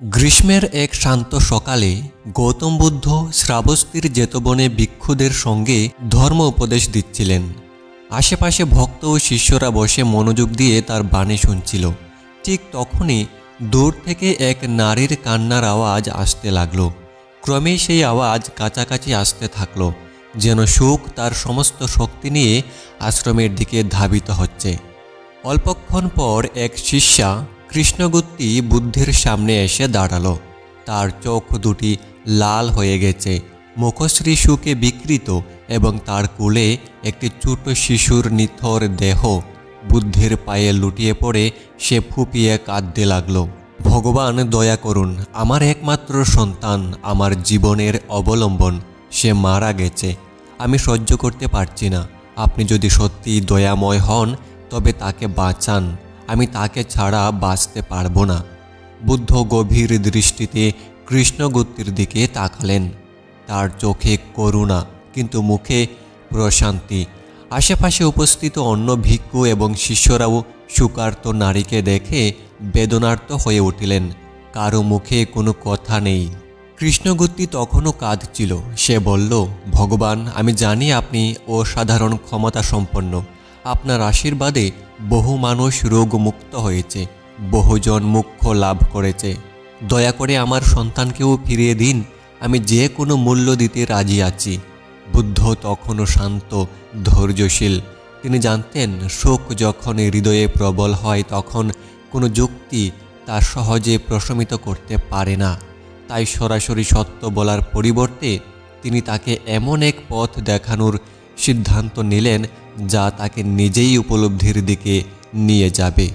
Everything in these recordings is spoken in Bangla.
গ্রীষ্মের এক শান্ত সকালে গৌতম বুদ্ধ শ্রাবস্তির জেতবনে ভিক্ষুদের সঙ্গে ধর্ম উপদেশ দিচ্ছিলেন। আশেপাশে ভক্ত ও শিষ্যরা বসে মনোযোগ দিয়ে তার বাণী শুনছিল। ঠিক তখনই দূর থেকে এক নারীর কান্নার আওয়াজ আসতে লাগলো। ক্রমেই সেই আওয়াজ কাছাকাছি আসতে থাকলো, যেন সুখ তার সমস্ত শক্তি নিয়ে আশ্রমের দিকে ধাবিত হচ্ছে। অল্পক্ষণ পর এক শিষ্যা কৃষ্ণগুত্তি বুদ্ধের সামনে এসে দাঁড়ালো। তার চোখ দুটি লাল হয়ে গেছে, মুখশ্রী সুখে বিকৃত, এবং তার কোলে একটি ছোট শিশুর নিথর দেহ। বুদ্ধের পায়ে লুটিয়ে পড়ে সে ফুঁপিয়ে কাঁদতে লাগলো। ভগবান, দয়া করুন, আমার একমাত্র সন্তান, আমার জীবনের অবলম্বন, সে মারা গেছে। আমি সহ্য করতে পারছি না। আপনি যদি সত্যি দয়াময় হন তবে তাকে বাঁচান। আমি তাকে ছাড়া বাঁচতে পারবো না। বুদ্ধ গভীর দৃষ্টিতে কৃষ্ণগুত্তির দিকে তাকালেন। তার চোখে করুণা, কিন্তু মুখে প্রশান্তি। আশেপাশে উপস্থিত অন্য ভিক্ষু এবং শিষ্যরাও শোকার্ত নারীকে দেখে বেদনার্ত হয়ে উঠলেন। কারো মুখে কোনো কথা নেই। কৃষ্ণগুত্তি তখনও কাঁদছিল। সে বলল, ভগবান, আমি জানি আপনি অসাধারণ ক্ষমতা সম্পন্ন। আপনার আশীর্বাদে বহু মানুষ রোগমুক্ত হয়েছে, বহুজন মোক্ষ লাভ করেছে। দয়া করে আমার সন্তানকেও ফিরিয়ে দিন। আমি যে কোনো মূল্য দিতে রাজি আছি। বুদ্ধ তখনও শান্ত, ধৈর্যশীল। তিনি জানতেন, শোক যখন হৃদয়ে প্রবল হয় তখন কোনো যুক্তি তা সহজে প্রশমিত করতে পারে না। তাই সরাসরি সত্য বলার পরিবর্তে তিনি তাকে এমন এক পথ দেখানোর সিদ্ধান্ত নিলেন যা তাকে নিজেই উপলব্ধির দিকে নিয়ে যাবে।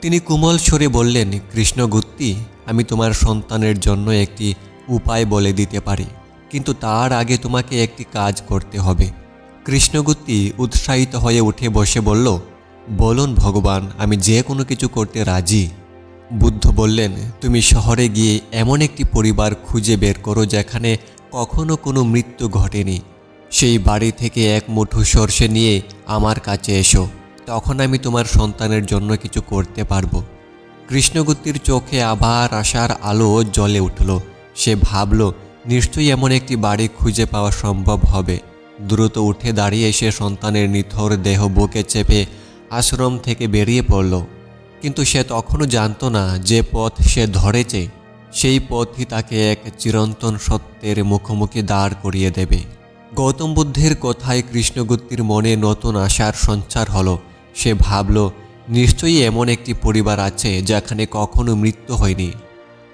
তিনি কোমল স্বরে বললেন, কৃষ্ণগুত্তি, আমি তোমার সন্তানের জন্য একটি উপায় বলে দিতে পারি, কিন্তু তার আগে তোমাকে একটি কাজ করতে হবে। কৃষ্ণগুত্তি উৎসাহিত হয়ে উঠে বসে বলল, বলুন ভগবান, আমি যে কোনো কিছু করতে রাজি। বুদ্ধ বললেন, তুমি শহরে গিয়ে এমন একটি পরিবার খুঁজে বের করো যেখানে কখনো কোনো মৃত্যু ঘটেনি। সেই বাড়ি থেকে এক মুঠো সরষে নিয়ে আমার কাছে এসো। তখন আমি তোমার সন্তানের জন্য কিছু করতে পারবো। কৃষ্ণগুত্তির চোখে আবার আশার আলো জ্বলে উঠল। সে ভাবল, নিশ্চয়ই এমন একটি বাড়ি খুঁজে পাওয়া সম্ভব হবে। দ্রুত উঠে দাঁড়িয়ে সে সন্তানের নিথর দেহ বুকে চেপে আশ্রম থেকে বেরিয়ে পড়ল। কিন্তু সে তখনও জানত না যে পথ সে ধরেছে সেই পথই তাকে এক চিরন্তন সত্যের মুখোমুখি দাঁড় করিয়ে দেবে। গৌতম বুদ্ধের কথায় কৃষ্ণগুত্তির মনে নতুন আশার সঞ্চার হলো। সে ভাবল, নিশ্চয়ই এমন একটি পরিবার আছে যেখানে কখনো মৃত্যু হয়নি।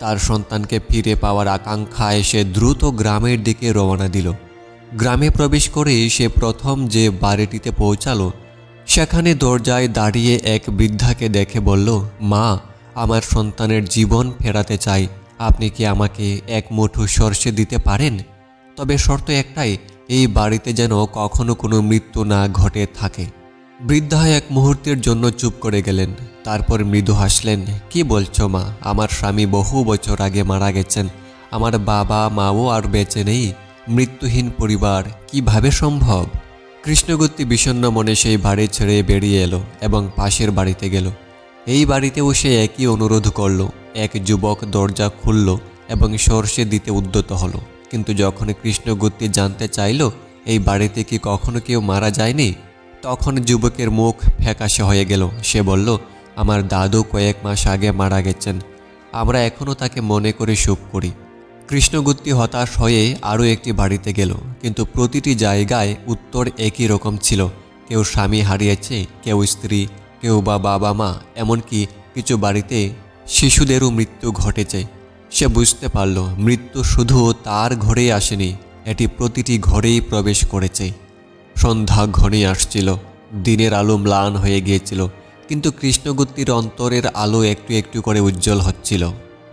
তার সন্তানকে ফিরে পাওয়ার আকাঙ্ক্ষায় সে দ্রুত গ্রামের দিকে রওনা দিল। গ্রামে প্রবেশ করেই সে প্রথম যে বাড়িটিতে পৌঁছালো সেখানে দরজায় দাঁড়িয়ে এক বৃদ্ধাকে দেখে বলল, মা, আমার সন্তানের জীবন ফেরাতে চাই। আপনি কি আমাকে এক মুঠো সরষে দিতে পারেন? তবে শর্ত একটাই, এই বাড়িতে যেন কখনো কোনো মৃত্যু না ঘটে থাকে। বৃদ্ধা এক মুহূর্তের জন্য চুপ করে গেলেন। তারপর মৃদু হাসলেন। কি বলছো মা? আমার স্বামী বহু বছর আগে মারা গেছেন। আমার বাবা মাও আর বেঁচে নেই। মৃত্যুহীন পরিবার কিভাবে সম্ভব? কৃষ্ণগুত্তি বিষণ্ণ মনে সেই বাড়ি ছেড়ে বেরিয়ে এলো এবং পাশের বাড়িতে গেল। এই বাড়িতেও সে একই অনুরোধ করল। এক যুবক দরজা খুলল এবং সরষে দিতে উদ্যত হলো। কিন্তু যখন কৃষ্ণগুত্তি জানতে চাইল এই বাড়িতে কি কখনো কেউ মারা যায়নি, তখন যুবকের মুখ ফ্যাকাশে হয়ে গেল। সে বলল, আমার দাদু কয়েক মাস আগে মারা গেছেন। আমরা এখনও তাকে মনে করে শোক করি। কৃষ্ণগুত্তি হতাশ হয়ে আরও একটি বাড়িতে গেল, কিন্তু প্রতিটি জায়গায় উত্তর একই রকম ছিল। কেউ স্বামী হারিয়েছে, কেউ স্ত্রী, কেউ বা বাবা মা, এমনকি কিছু বাড়িতে শিশুদেরও মৃত্যু ঘটেছে। সে বুঝতে পারল, মৃত্যু শুধু তার ঘরেই আসেনি, এটি প্রতিটি ঘরেই প্রবেশ করেছে। সন্ধ্যা ঘনিয়ে আসছিল। দিনের আলো ম্লান হয়ে গিয়েছিল, কিন্তু কৃষ্ণগুত্তির অন্তরের আলো একটু একটু করে উজ্জ্বল হচ্ছিল।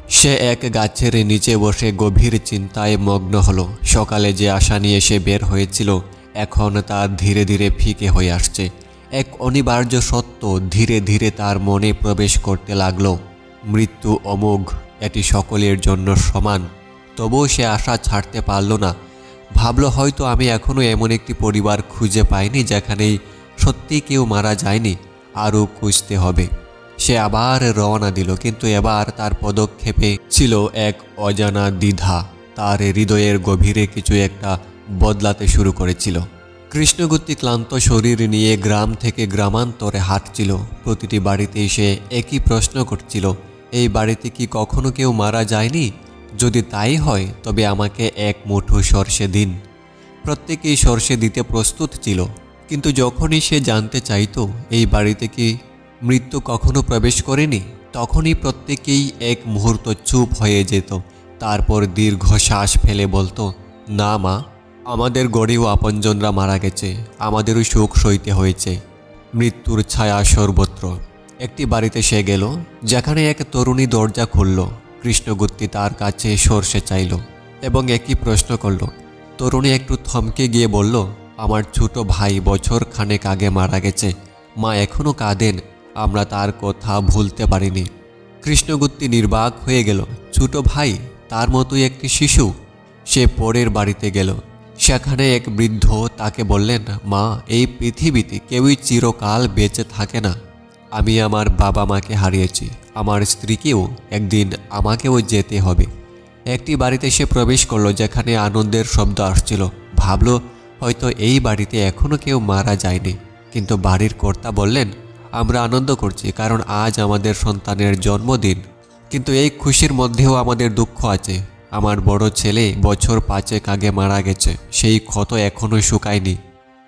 সে এক গাছের নিচে বসে গভীর চিন্তায় মগ্ন হলো। সকালে যে আশা নিয়ে সে বের হয়েছিল এখন তা ধীরে ধীরে ফিকে হয়ে আসছে। এক অনিবার্য সত্য ধীরে ধীরে তার মনে প্রবেশ করতে লাগলো। মৃত্যু অমোঘ, এটি সকলের জন্য সমান। তবুও সে আশা ছাড়তে পারল না। ভাবল, হয়তো আমি এখনও এমন একটি পরিবার খুঁজে পাইনি যেখানেই সত্যি কেউ মারা যায়নি। আরও খুঁজতে হবে। সে আবার রওনা দিল, কিন্তু এবার তার পদক্ষেপে ছিল এক অজানা দ্বিধা। তার হৃদয়ের গভীরে কিছু একটা বদলাতে শুরু করেছিল। কৃষ্ণগুপ্তি ক্লান্ত শরীর নিয়ে গ্রাম থেকে গ্রামান্তরে হাঁটছিল। প্রতিটি বাড়িতেই সে একই প্রশ্ন করছিল, এই বাড়িতে কি কখনো কেউ মারা যায়নি? যদি তাই হয় তবে আমাকে এক মুঠো সর্ষে দিন। প্রত্যেকেই সর্ষে দিতে প্রস্তুত ছিল, কিন্তু যখনই সে জানতে চাইতো এই বাড়িতে কি মৃত্যু কখনো প্রবেশ করেনি, তখনই প্রত্যেকেই এক মুহূর্ত চুপ হয়ে যেত। তারপর দীর্ঘ শ্বাস ফেলে বলতো, না মা, আমাদের গড়েও আপনজনরা মারা গেছে, আমাদেরও সুখ সইতে হয়েছে। মৃত্যুর ছায়া সর্বত্র। একটি বাড়িতে সে গেল, যেখানে এক তরুণী দরজা খুলল। কৃষ্ণগুপ্তি তার কাছে সর্ষে চাইল এবং একই প্রশ্ন করল। তরুণী একটু থমকে গিয়ে বলল, আমার ছোট ভাই বছর খানেক আগে মারা গেছে, মা এখনও কাঁদেন, আমরা তার কথা ভুলতে পারিনি। কৃষ্ণগুপ্তি নির্বাক হয়ে গেল। ছোট ভাই, তার মতোই একটি শিশু। সে পরের বাড়িতে গেল। সেখানে এক বৃদ্ধ তাকে বললেন, মা, এই পৃথিবীতে কেউই চিরকাল বেঁচে থাকে না। আমি আমার বাবা মাকে হারিয়েছি, আমার স্ত্রীকেও একদিন আমাকেও যেতে হবে। একটি বাড়িতে সে প্রবেশ করলো যেখানে আনন্দের শব্দ আসছিল। ভাবল হয়তো এই বাড়িতে এখনও কেউ মারা যায়নি। কিন্তু বাড়ির কর্তা বললেন, আমরা আনন্দ করছি কারণ আজ আমাদের সন্তানের জন্মদিন, কিন্তু এই খুশির মধ্যেও আমাদের দুঃখ আছে। আমার বড় ছেলে বছর 5 আগে মারা গেছে, সেই ক্ষত এখনও শুকায়নি।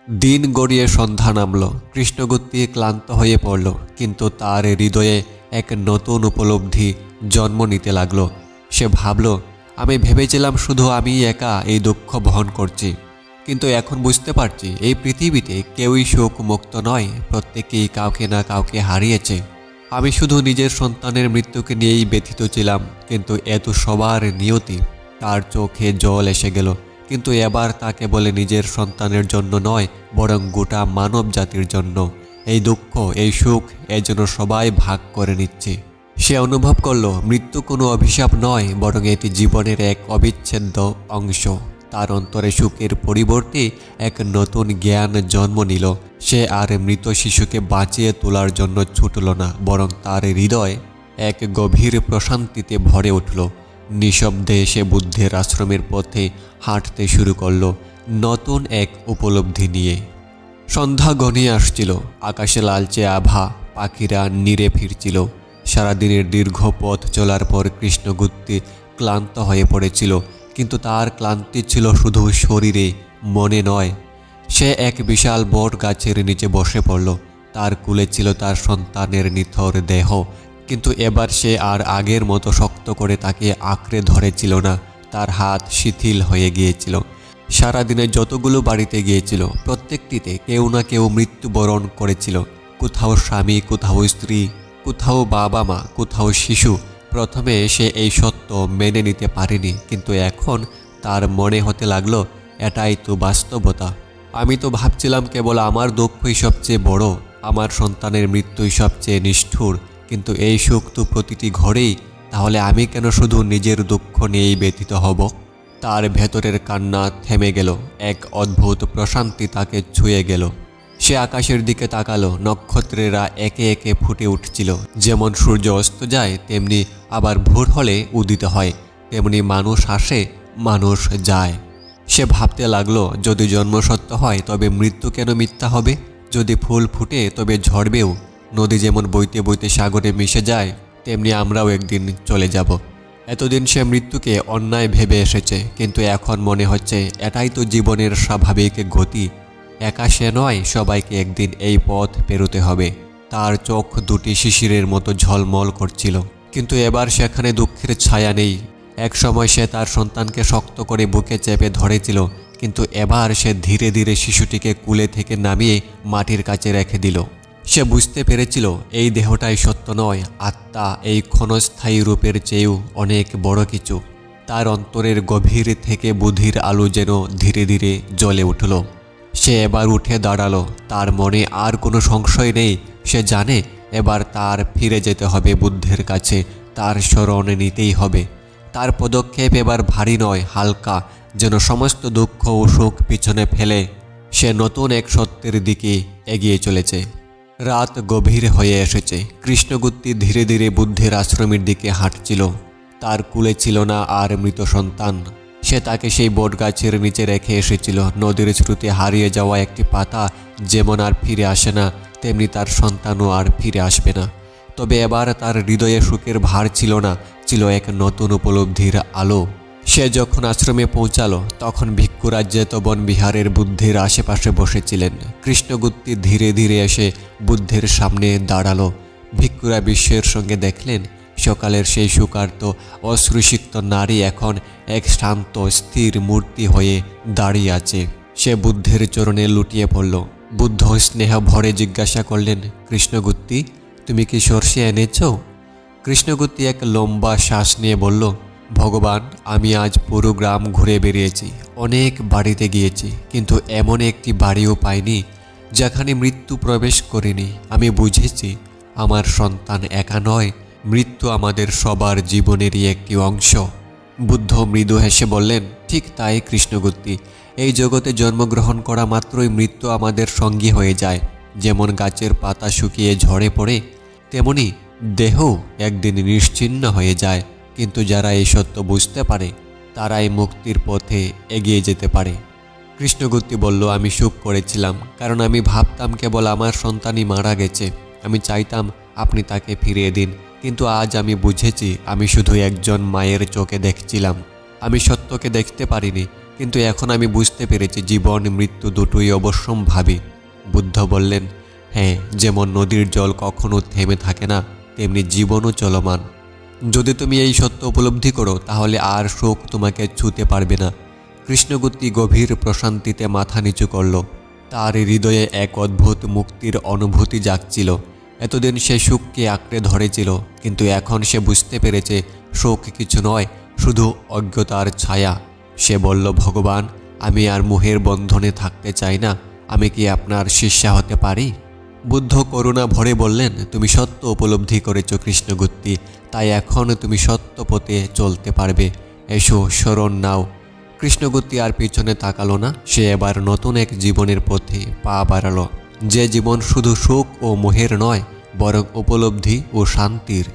দিন গড়িয়ে সন্ধ্যা নামল। কৃষ্ণগুপ্তি ক্লান্ত হয়ে পড়ল, কিন্তু তার হৃদয়ে এক নতুন উপলব্ধি জন্ম নিতে লাগলো। সে ভাবল, আমি ভেবেছিলাম শুধু আমি একা এই দুঃখ বহন করছি, কিন্তু এখন বুঝতে পারছি এই পৃথিবীতে কেউই শোক মুক্ত নয়, প্রত্যেকেই কাউকে না কাউকে হারিয়েছে। আমি শুধু নিজের সন্তানের মৃত্যুকে নিয়েই ব্যথিত ছিলাম, কিন্তু এত সবার নিয়তি। তার চোখে জল এসে গেল, কিন্তু এবার তাকে বলে নিজের সন্তানের জন্য নয়, বরং গোটা মানব জাতির জন্য। এই দুঃখ, এই সুখ যেন সবাই ভাগ করে নিচ্ছে। সে অনুভব করল মৃত্যু কোনো অভিশাপ নয়, বরং এটি জীবনের এক অবিচ্ছেদ্য অংশ। তার অন্তরে সুখের পরিবর্তে এক নতুন জ্ঞান জন্ম নিল। সে আর মৃত শিশুকে বাঁচিয়ে তোলার জন্য ছুটল না, বরং তার হৃদয় এক গভীর প্রশান্তিতে ভরে উঠল। নিঃশব্দে সে বুদ্ধের আশ্রমের পথে হাঁটতে শুরু করল, নতুন এক উপলব্ধি নিয়ে। সন্ধ্যা ঘনিয়ে আসছিল, আকাশে লালচে আভা, পাখিরা নীড়ে ফিরছিল। সারাদিনের দীর্ঘ পথ চলার পর কৃষ্ণগুপ্তি ক্লান্ত হয়ে পড়েছিল, কিন্তু তার ক্লান্তি ছিল শুধু শরীরে, মনে নয়। সে এক বিশাল বট গাছের নিচে বসে পড়ল। তার কোলে ছিল তার সন্তানের নিথর দেহ, কিন্তু এবার সে আর আগের মতো শক্ত করে তাকে আঁকড়ে ধরেছিল না। তার হাত শিথিল হয়ে গিয়েছিল। সারাদিনে যতগুলো বাড়িতে গিয়েছিল, প্রত্যেকটিতে কেউ না কেউ মৃত্যুবরণ করেছিল। কোথাও স্বামী, কোথাও স্ত্রী, কোথাও বাবা মা, কোথাও শিশু। প্রথমে সে এই সত্য মেনে নিতে পারেনি, কিন্তু এখন তার মনে হতে লাগলো এটাই তো বাস্তবতা। আমি তো ভাবছিলাম কেবল আমার দুঃখই সবচেয়ে বড়, আমার সন্তানের মৃত্যুই সবচেয়ে নিষ্ঠুর, কিন্তু এই সুখ তো প্রতিটি ঘরেই। তাহলে আমি কেন শুধু নিজের দুঃখ নিয়েই ব্যথিত হব? তার ভেতরের কান্না থেমে গেল, এক অদ্ভুত প্রশান্তি তাকে ছুঁয়ে গেল। সে আকাশের দিকে তাকালো, নক্ষত্রেরা একে একে ফুটে উঠছিল। যেমন সূর্য অস্ত যায়, তেমনি আবার ভোর হলে উদিত হয়, তেমনি মানুষ আসে, মানুষ যায়। সে ভাবতে লাগলো, যদি জন্ম সত্য হয় তবে মৃত্যু কেন মিথ্যা হবে? যদি ফুল ফুটে তবে ঝরবেও। নদী যেমন বইতে বইতে সাগরে মিশে যায়, তেমনি আমরাও একদিন চলে যাব। এতদিন সে মৃত্যুকে অন্যায় ভেবে এসেছে, কিন্তু এখন মনে হচ্ছে এটাই তো জীবনের স্বাভাবিক গতি। একা সে নয়, সবাইকে একদিন এই পথ পেরোতে হবে। তার চোখ দুটি শিশিরের মতো ঝলমল করছিল, কিন্তু এবার সেখানে দুঃখের ছায়া নেই। এক সময় সে তার সন্তানকে শক্ত করে বুকে চেপে ধরেছিল, কিন্তু এবার সে ধীরে ধীরে শিশুটিকে কুলে থেকে নামিয়ে মাটির কাছে রেখে দিল। সে বুঝতে পেরেছিল এই দেহটাই সত্য নয়, আত্মা এই ক্ষণস্থায়ী রূপের চেয়েও অনেক বড় কিছু। তার অন্তরের গভীর থেকে বুদ্ধির আলো যেন ধীরে ধীরে জ্বলে উঠল। সে এবার উঠে দাঁড়ালো। তার মনে আর কোনো সংশয় নেই। সে জানে এবার তার ফিরে যেতে হবে বুদ্ধের কাছে, তার শরণে নিতেই হবে। তার পদক্ষেপ এবার ভারী নয়, হালকা, যেন সমস্ত দুঃখ ও সুখ পিছনে ফেলে সে নতুন এক সত্যের দিকে এগিয়ে চলেছে। রাত গভীর হয়ে এসেছে। কৃষ্ণগুত্তি ধীরে ধীরে বুদ্ধের আশ্রমের দিকে হাঁটছিল। তার কুলে ছিল না আর মৃত সন্তান। সে তাকে সেই বটগাছের নিচে রেখে এসেছিল। নদীর স্রোতে হারিয়ে যাওয়া একটি পাতা যেমন আর ফিরে আসে না, তেমনি তার সন্তানও আর ফিরে আসবে না। তবে এবার তার হৃদয়ে সুখের ভার ছিল না, ছিল এক নতুন উপলব্ধির আলো। সে যখন আশ্রমে পৌঁছালো তখন ভিক্ষুরা যেতবন বিহারের বুদ্ধের আশেপাশে বসেছিলেন। কৃষ্ণগুত্তি ধীরে ধীরে এসে বুদ্ধের সামনে দাঁড়ালো। ভিক্ষুরা বিস্ময়ের সঙ্গে দেখলেন সকালের সেই সুকার্ত অশ্রুসিক্ত নারী এখন এক শান্ত স্থির মূর্তি হয়ে দাঁড়িয়ে আছে। সে বুদ্ধের চরণে লুটিয়ে পড়ল। বুদ্ধ স্নেহ ভরে জিজ্ঞাসা করলেন, কৃষ্ণগুত্তি, তুমি কি সর্ষে এনেছ? কৃষ্ণগুত্তি এক লম্বা শ্বাস নিয়ে বলল, ভগবান, আমি আজ পুরো গ্রাম ঘুরে বেরিয়েছি, অনেক বাড়িতে গিয়েছি, কিন্তু এমন একটি বাড়িও পাইনি যেখানে মৃত্যু প্রবেশ করেনি। আমি বুঝেছি আমার সন্তান একা নয়, মৃত্যু আমাদের সবার জীবনেরই একটি অংশ। বুদ্ধ মৃদু হেসে বললেন, ঠিক তাই কৃষ্ণগুত্তি, এই জগতে জন্মগ্রহণ করা মাত্রই মৃত্যু আমাদের সঙ্গী হয়ে যায়। যেমন গাছের পাতা শুকিয়ে ঝরে পড়ে, তেমনি দেহ একদিন নিশ্চিহ্ন হয়ে যায়। কিন্তু যারা এই সত্য বুঝতে পারে তারাই মুক্তির পথে এগিয়ে যেতে পারে। কৃষ্ণগুত্তি বলল, আমি সুখ করেছিলাম, কারণ আমি ভাবতাম কেবল আমার সন্তানই মারা গেছে। আমি চাইতাম আপনি তাকে ফিরিয়ে দিন, কিন্তু আজ আমি বুঝেছি আমি শুধু একজন মায়ের চোখে দেখছিলাম। আমি সত্যকে দেখতে পারিনি, কিন্তু এখন আমি বুঝতে পেরেছি জীবন মৃত্যু দুটোই অবশ্যম্ভাবী। বুদ্ধ বললেন, হ্যাঁ, যেমন নদীর জল কখনো থেমে থাকে না, তেমনি জীবনও চলমান। যদি তুমি এই সত্য উপলব্ধি করো তাহলে আর শোক তোমাকে ছুঁতে পারবে না। কৃষ্ণগুত্তি গভীর প্রশান্তিতে মাথা নিচু করল। তার হৃদয়ে এক অদ্ভুত মুক্তির অনুভূতি জাগছিল। এতদিন সে সুখকে আঁকড়ে ধরেছিল, কিন্তু এখন সে বুঝতে পেরেছে শোক কিছু নয়, শুধু অজ্ঞতার ছায়া। সে বলল, ভগবান, আমি আর মোহের বন্ধনে থাকতে চাই না, আমি কি আপনার শিষ্যা হতে পারি? বুদ্ধ করুণা ভরে বললেন, তুমি সত্য উপলব্ধি করেছ কৃষ্ণগুত্তি, তাই এখন তুমি সত্য পথে চলতে পারবে। এসো, শরণ নাও। কৃষ্ণগুত্তি আর পিছনে তাকালো না। সে এবার নতুন এক জীবনের পথে পা বাড়ালো, যে জীবন শুধু সুখ ও মোহের নয়, বরং উপলব্ধি ও শান্তির।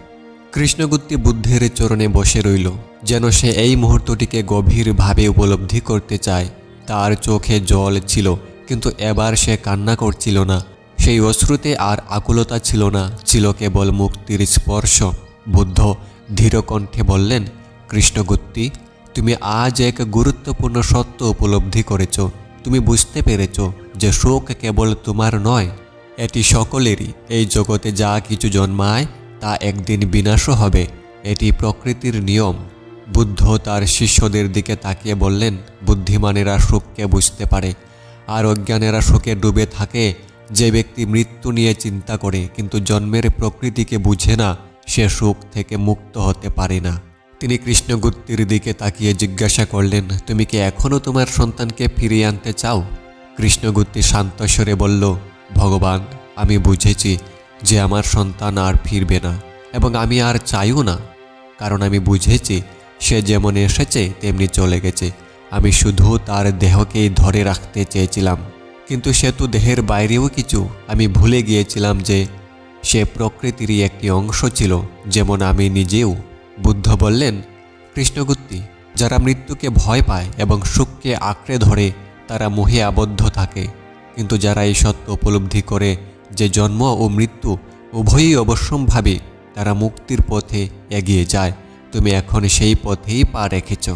কৃষ্ণগুত্তি বুদ্ধের চরণে বসে রইল, যেন সে এই মুহূর্তটিকে গভীরভাবে উপলব্ধি করতে চায়। তার চোখে জল ছিল, কিন্তু এবার সে কান্না করছিল না। সেই অশ্রুতে আর আকুলতা ছিল না, ছিল কেবল মুক্তির স্পর্শ। বুদ্ধ ধীর কণ্ঠে বললেন, কৃষ্ণগুত্তি, তুমি আজ এক গুরুত্বপূর্ণ সত্য উপলব্ধি করেছ। তুমি বুঝতে পেরেছ যে শোক কেবল তোমার নয়, এটি সকলেরই। এই জগতে যা কিছু জন্মায় তা একদিন বিনাশও হবে, এটি প্রকৃতির নিয়ম। বুদ্ধ তার শিষ্যদের দিকে তাকিয়ে বললেন, বুদ্ধিমানেরা শোককে বুঝতে পারে, আর অজ্ঞানেরা শোকে ডুবে থাকে। যে ব্যক্তি মৃত্যু নিয়ে চিন্তা করে কিন্তু জন্মের প্রকৃতিকে বুঝে না, সে শোক থেকে মুক্ত হতে পারে না। তিনি কৃষ্ণগুত্তির দিকে তাকিয়ে জিজ্ঞাসা করলেন, তুমি কি এখনও তোমার সন্তানকে ফিরিয়ে আনতে চাও? কৃষ্ণগুত্তি শান্ত স্বরে বলল, ভগবান, আমি বুঝেছি যে আমার সন্তান আর ফিরবে না, এবং আমি আর চাইও না, কারণ আমি বুঝেছি সে যেমন এসেছে তেমনি চলে গেছে। আমি শুধু তার দেহকেই ধরে রাখতে চেয়েছিলাম, কিন্তু সে তো দেহের বাইরেও কিছু। আমি ভুলে গিয়েছিলাম যে সে প্রকৃতিরই একটি অংশ ছিল, যেমন আমি নিজেও। বুদ্ধ বললেন, কৃষ্ণগুত্তি, যারা মৃত্যুকে ভয় পায় এবং সুখকে আঁকড়ে ধরে তারা মোহে আবদ্ধ থাকে, কিন্তু যারা এই সত্য উপলব্ধি করে যে জন্ম ও মৃত্যু উভয়ই অবশ্যম্ভাবী, তারা মুক্তির পথে এগিয়ে যায়। তুমি এখন সেই পথেই পা রেখেছ।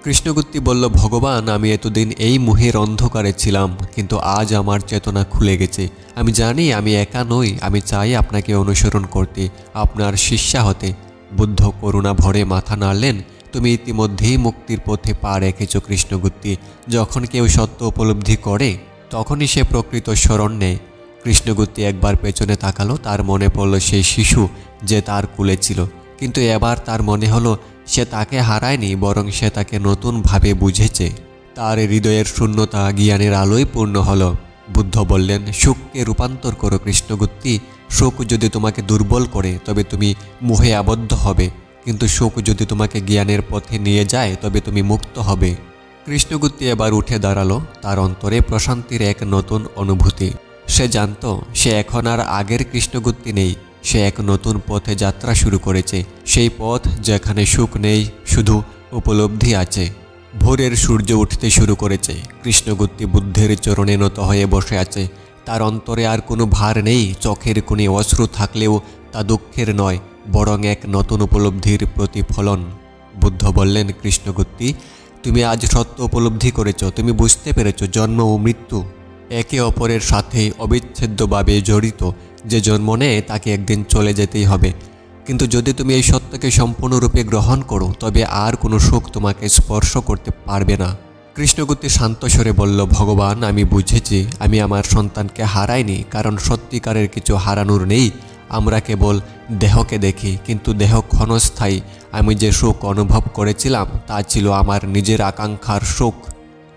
কৃষ্ণগুত্তি বলল, ভগবান, আমি এতদিন এই মোহের অন্ধকারে ছিলাম, কিন্তু আজ আমার চেতনা খুলে গেছে। আমি জানি আমি একা নই, আমি চাই আপনাকে অনুসরণ করতে, আপনার শিষ্যা হতে। বুদ্ধ করুণা ভরে মাথা নাড়লেন, তুমি ইতিমধ্যেই মুক্তির পথে পা রেখেছ কৃষ্ণগুত্তি। যখন কেউ সত্য উপলব্ধি করে তখনই সে প্রকৃত শরণ নেয়। কৃষ্ণগুত্তি একবার পেছনে তাকালো। তার মনে পড়ল সেই শিশু যে তার কুলে ছিল, কিন্তু এবার তার মনে হলো সে তাকে হারায়নি, বরং সে তাকে নতুনভাবে বুঝেছে। তার হৃদয়ের শূন্যতা জ্ঞানের আলোয় পূর্ণ হলো। বুদ্ধ বললেন, সুখকে রূপান্তর করো কৃষ্ণগুত্তি। সুখ যদি তোমাকে দুর্বল করে তবে তুমি মোহে আবদ্ধ হবে, কিন্তু সুখ যদি তোমাকে জ্ঞানের পথে নিয়ে যায় তবে তুমি মুক্ত হবে। কৃষ্ণগুত্তি এবার উঠে দাঁড়ালো। তার অন্তরে প্রশান্তির এক নতুন অনুভূতি। সে জানত সে এখন আর আগের কৃষ্ণগুপ্তি নেই, সে এক নতুন পথে যাত্রা শুরু করেছে, সেই পথ যেখানে সুখ নেই, শুধু উপলব্ধি আছে। ভোরের সূর্য উঠতে শুরু করেছে। কৃষ্ণগুপ্তি বুদ্ধের চরণে নত হয়ে বসে আছে। তার অন্তরে আর কোনো ভার নেই, চোখের কোণে অশ্রু থাকলেও তা দুঃখের নয়, বরং এক নতুন উপলব্ধির প্রতিফলন। বুদ্ধ বললেন, কৃষ্ণগুপ্তি, তুমি আজ সত্য উপলব্ধি করেছ, তুমি বুঝতে পেরেছ জন্ম ও মৃত্যু একে অপরের সাথে অবিচ্ছেদ্যভাবে জড়িত। যে জন্ম নেয় তাকে একদিন চলে যেতেই হবে, কিন্তু যদি তুমি এই সত্যকে সম্পূর্ণরূপে গ্রহণ করো তবে আর কোনো সুখ তোমাকে স্পর্শ করতে পারবে না। কৃষ্ণগুপ্তি শান্ত স্বরে বলল, ভগবান, আমি বুঝেছি আমি আমার সন্তানকে হারাইনি, কারণ সত্যিকারের কিছু হারানোর নেই। আমরা কেবল দেহকে দেখি, কিন্তু দেহ ক্ষণস্থায়ী। আমি যে সুখ অনুভব করেছিলাম তা ছিল আমার নিজের আকাঙ্ক্ষার সুখ,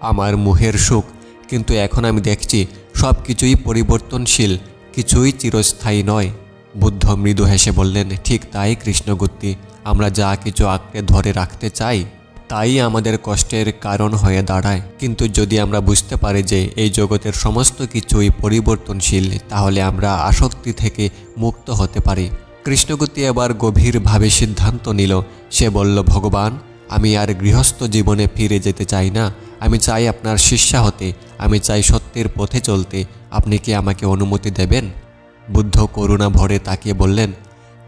আমার মোহের সুখ, কিন্তু এখন আমি দেখছি সব কিছুই পরিবর্তনশীল, কিছুই চিরস্থায়ী নয়। বুদ্ধ মৃদু হেসে বললেন, ঠিক তাই কৃষ্ণগুপ্তি, আমরা যা কিছু আঁকড়ে ধরে রাখতে চাই তাই আমাদের কষ্টের কারণ হয়ে দাঁড়ায়। কিন্তু যদি আমরা বুঝতে পারি যে এই জগতের সমস্ত কিছুই পরিবর্তনশীল, তাহলে আমরা আসক্তি থেকে মুক্ত হতে পারি। কৃষ্ণগুপ্তি এবার গভীরভাবে সিদ্ধান্ত নিল। সে বলল, ভগবান, আমি আর গৃহস্থ জীবনে ফিরে যেতে চাই না। আমি চাই আপনার শিষ্যা হতে, আমি চাই সত্যের পথে চলতে। আপনি কি আমাকে অনুমতি দেবেন? বুদ্ধ করুণা ভরে তাকিয়ে বললেন,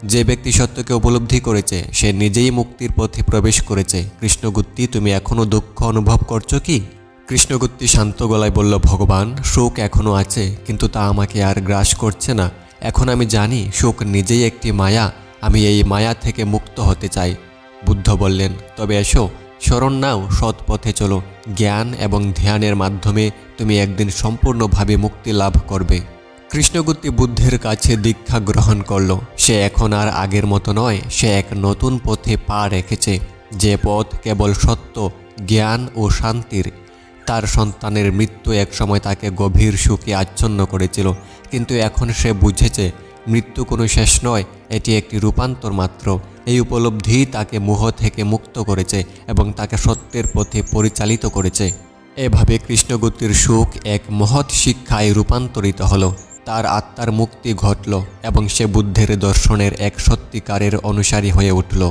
যে ব্যক্তি সত্যকে উপলব্ধি করেছে সে নিজেই মুক্তির পথে প্রবেশ করেছে। কৃষ্ণগুপ্তি, তুমি এখনও দুঃখ অনুভব করছো কি? কৃষ্ণগুপ্তি শান্ত গলায় বলল, ভগবান, সুখ এখনও আছে, কিন্তু তা আমাকে আর গ্রাস করছে না। এখন আমি জানি সুখ নিজেই একটি মায়া, আমি এই মায়া থেকে মুক্ত হতে চাই। বুদ্ধ বললেন, তবে এসো, শরণ নাও, সৎ পথে চলো। জ্ঞান এবং ধ্যানের মাধ্যমে তুমি একদিন সম্পূর্ণভাবে মুক্তি লাভ করবে। কৃষ্ণগুপ্তি বুদ্ধের কাছে দীক্ষা গ্রহণ করল। সে এখন আর আগের মতো নয়, সে এক নতুন পথে পা রেখেছে, যে পথ কেবল সত্য, জ্ঞান ও শান্তির। তার সন্তানের মৃত্যু একসময় তাকে গভীর সুখে আচ্ছন্ন করেছিল, কিন্তু এখন সে বুঝেছে মৃত্যু কোনো শেষ নয়, এটি একটি রূপান্তর মাত্র। এই উপলব্ধি তাকে মোহ থেকে মুক্ত করেছে এবং তাকে সত্যের পথে পরিচালিত করেছে। এভাবে কৃষ্ণগুপ্তির সুখ এক মহৎ শিক্ষায় রূপান্তরিত হলো। তার আত্মার মুক্তি ঘটল এবং সে বুদ্ধের দর্শনের এক সত্যিকারের অনুসারী হয়ে উঠল।